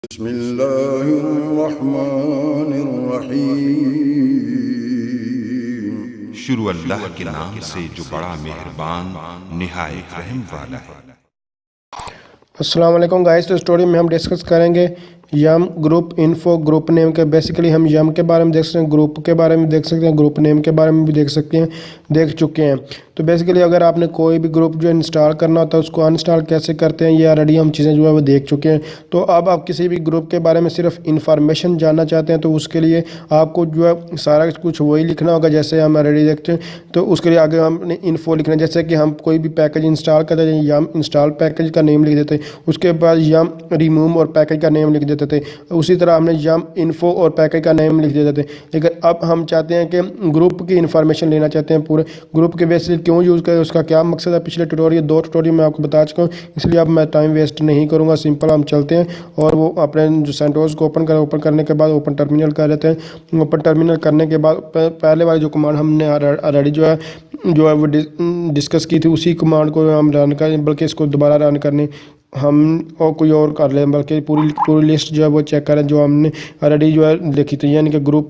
बिस्मिल्लाहिर्रहमानिर्रहीम। शुरू अल्लाह के नाम से जो बड़ा मेहरबान निहायत रहम वाला है। अस्सलाम वालेकुम गाइस। तो स्टोरी में हम डिस्कस करेंगे यम ग्रुप इन्फो ग्रुप नेम के। बेसिकली हम यम के बारे में देख सकते हैं, ग्रुप के बारे में देख सकते हैं, ग्रुप नेम के बारे में भी देख चुके हैं। तो बेसिकली अगर आपने कोई भी ग्रुप जो इंस्टॉल करना होता है उसको अनइंस्टॉल कैसे करते हैं ये ऑलरेडी हम चीज़ें जो है वो देख चुके हैं। तो अब आप किसी भी ग्रुप के बारे में सिर्फ इंफॉर्मेशन जानना चाहते हैं तो उसके लिए आपको जो है सारा कुछ वही लिखना होगा जैसे हम ऑलरेडी देखते हैं। तो उसके लिए आगे हमने इन्फो लिखना है, जैसे कि हम कोई भी पैकेज इंस्टॉल करते हैं यम इंस्टॉल पैकेज का नेम लिख देते हैं, उसके बाद यम रिमूव और पैकेज का नेम लिख देते थे। उसी तरह हमने यम इन्फो और पैकेज का नेम लिख देते थे। लेकिन अब हम चाहते हैं कि ग्रुप की इन्फॉर्मेशन लेना चाहते हैं, पूरे ग्रुप के बेसिस क्यों यूज़ करें, उसका क्या मकसद है। पिछले दो ट्यूटोरियल में आपको बता चुका हूँ, इसलिए अब मैं टाइम वेस्ट नहीं करूँगा। सिंपल हम चलते हैं और वो अपने जो सेंटोस को ओपन करने के बाद ओपन टर्मिनल कर लेते हैं। ओपन टर्मिनल करने के बाद पहले वाली जो कमांड हमने ऑलरेडी जो है वो डिस्कस की थी उसी कमांड को हम रन करें, बल्कि इसको दोबारा रन करने हम और कोई और कर लें, बल्कि पूरी लिस्ट जो है वो चेक करें जो हमने ऑलरेडी जो है देखी थी। यानी कि ग्रुप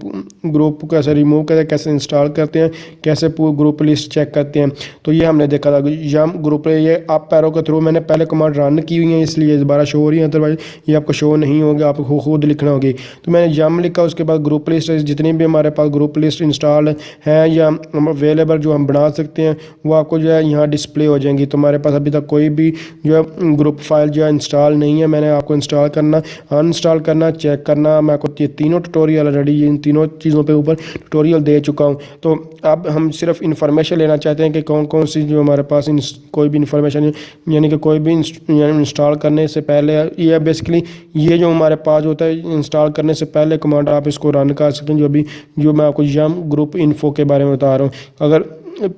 को कैसे रिमूव करें, कैसे इंस्टॉल करते हैं, कैसे पूरी ग्रुप लिस्ट चेक करते हैं। तो ये हमने देखा था यम ग्रुप। ये अप पैरो के थ्रू मैंने पहले कमांड रन की हुई है इसलिए दोबारा शो हो रही है, अदरवाइज ये आपको शो नहीं होगी, आपको खुद लिखना होगी। तो मैंने यम लिखा, उसके बाद ग्रुप लिस्ट जितनी भी हमारे पास ग्रुप लिस्ट इंस्टॉल है या अवेलेबल जो हम बना सकते हैं वो आपको जो है यहाँ डिस्प्ले हो जाएंगी। तो हमारे पास अभी तक कोई भी जो है ग्रुप फाइल जो है इंस्टॉल नहीं है। मैंने आपको इंस्टॉल करना, अनइंस्टॉल करना, चेक करना, मैं आपको ये तीनों ट्यूटोरियल ऑलरेडी इन तीनों चीज़ों पे ऊपर ट्यूटोरियल दे चुका हूँ। तो अब हम सिर्फ इन्फॉर्मेशन लेना चाहते हैं कि कौन कौन सी जो हमारे पास कोई भी इन्फॉर्मेशन यानी कि कोई भी इंस्टॉल करने से पहले ये बेसिकली ये जो हमारे पास होता है इंस्टॉल करने से पहले कमांड आप इसको रन कर सकते हैं। जो मैं आपको यम ग्रुप इन्फो के बारे में बता रहा हूँ, अगर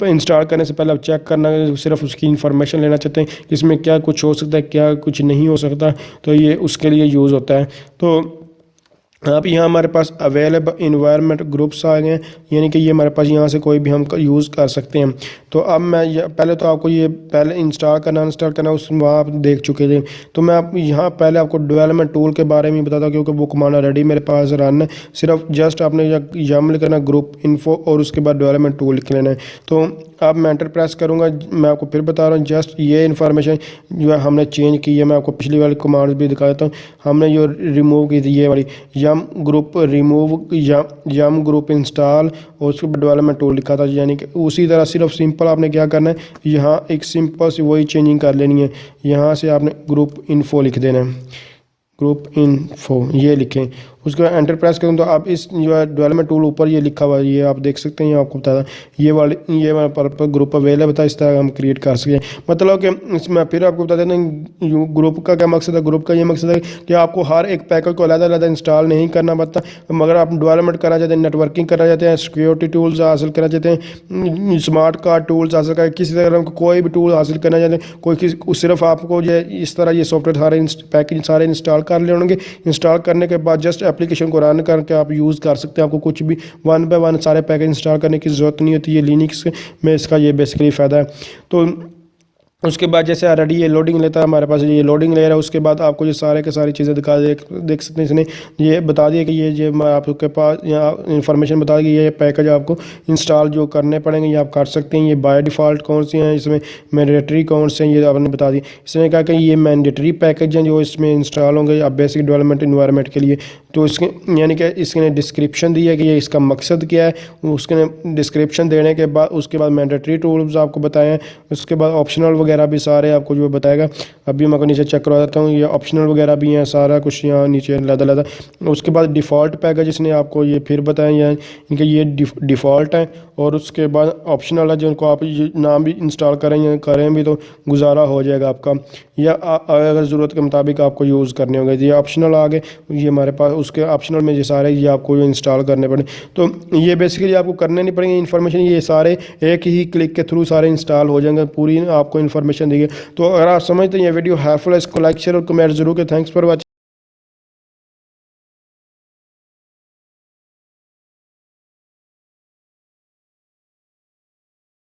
इंस्टॉल करने से पहले आप चेक करना सिर्फ उसकी इन्फॉर्मेशन लेना चाहते हैं कि इसमें क्या कुछ हो सकता है क्या कुछ नहीं हो सकता, तो ये उसके लिए यूज़ होता है। तो अब यहाँ हमारे पास अवेलेबल इन्वायरमेंट ग्रुप्स आ गए हैं, यानी कि ये हमारे पास यहाँ से कोई भी हम यूज़ कर सकते हैं। तो अब मैं पहले तो आपको ये पहले इंस्टॉल करना अनइंस्टॉल करना उस वहाँ आप देख चुके थे। तो मैं आप यहाँ पहले आपको डेवलपमेंट टूल के बारे में बताता हूँ क्योंकि वो कमांड ऑलरेडी मेरे पास रन है। सिर्फ जस्ट आपने यम लिखना ग्रुप इन्फो और उसके बाद डेवलपमेंट टूल लिख लेना है। तो अब मैं एंटर प्रेस करूँगा, मैं आपको फिर बता रहा हूँ जस्ट ये इन्फॉर्मेशन जो है हमने चेंज की है। मैं आपको पिछली वाली कमांड भी दिखा देता हूँ। हमने जो रिमूव की थी ये वाली यम ग्रुप रिमूव यम ग्रुप इंस्टॉल और उसके बाद डेवलपमेंट टूल लिखा था, यानी कि उसी तरह सिर्फ सिंपल आपने क्या करना है यहाँ एक सिंपल सी वही चेंजिंग कर लेनी है। यहाँ से आपने ग्रुप इन्फो लिख देना है, ग्रुप इन्फो ये लिखें, उसके बाद एंटर प्रेस करूँ तो आप इस जो है डेवलपमेंट टूल ऊपर ये लिखा हुआ है ये आप देख सकते हैं। ये आपको बताया ये वाला पर ग्रुप अवेलेबल था, इस तरह हम क्रिएट कर सकें। मतलब कि इसमें फिर आपको बता देते हैं ग्रुप का क्या मकसद है। ग्रुप का ये मकसद है कि आपको हर एक पैकेज को अलग-अलग इंस्टॉल नहीं करना पड़ता, मगर आप डेवलपमेंट करना चाहते हैं, नेटवर्किंग करना चाहते हैं, सिक्योरिटी टूल्स हासिल करना चाहते हैं, स्मार्ट कार्ड टूल्स हासिल करें, किसी तरह का कोई भी टूल हासिल करना चाहते हैं, कोई सिर्फ आपको जो इस तरह ये सॉफ्टवेयर सारे पैकेज सारे इंस्टॉल कर ले होंगे। इंस्टॉल करने के बाद जस्ट एप्लीकेशन को रन करके आप यूज़ कर सकते हैं। आपको कुछ भी वन बाय वन सारे पैकेज इंस्टॉल करने की ज़रूरत नहीं होती। ये लिनक्स में इसका ये बेसिकली फ़ायदा है। तो उसके बाद जैसे ऑलरेडी ये लोडिंग लेता है, हमारे पास ये लोडिंग ले रहा है। उसके बाद आपको ये सारे के सारी चीज़ें देख सकते हैं। इसने ये बता दिया कि ये मैं आपके पास यहाँ इन्फॉर्मेशन बता दी ये पैकेज आपको इंस्टॉल जो करने पड़ेंगे ये आप कर सकते हैं। ये बाय डिफ़ॉल्ट कौन से हैं, इसमें मैंडेटरी कौन से हैं ये आपने बता दी। इसने कहा कि ये मैंडेटरी पैकेज हैं जो इसमें इंस्टॉल होंगे आप बेसिक डेवलपमेंट इन्वायरमेंट के लिए। तो इसके यानी कि इसने डिस्क्रिप्शन दी है कि ये इसका मकसद क्या है। उसके डिस्क्रिप्शन देने के बाद उसके बाद मैंडेटरी टूल्स आपको बताए हैं, उसके बाद ऑप्शनल वगैरह भी सारे आपको जो बताएगा। अभी मैं को नीचे चेक करवा देता हूँ, ये ऑप्शनल वगैरह भी हैं, सारा कुछ यहाँ नीचे लदा। उसके बाद डिफ़ॉल्ट पैकेज इसने आपको ये फिर बताएं यार इनके ये डिफ़ॉल्ट है, और उसके बाद ऑप्शनल है जिनको आप नाम भी इंस्टॉल करें भी तो गुजारा हो जाएगा आपका, या अगर ज़रूरत के मुताबिक आपको यूज़ करने होंगे। ये ऑप्शनल आ गए, ये हमारे पास उसके ऑप्शनल में ये सारे ये आपको इंस्टॉल करने पड़े। तो ये बेसिकली आपको करने नहीं पड़ेंगे इन्फॉर्मेशन, ये सारे एक ही क्लिक के थ्रू सारे इंस्टॉल हो जाएंगे। पूरी आपको इन्फॉर्मेशन दी गई। तो अगर आप समझते हैं ये वीडियो हेल्पफुल है, इसको लाइक शेयर और कमेंट जरूर करें। Thanks for watching.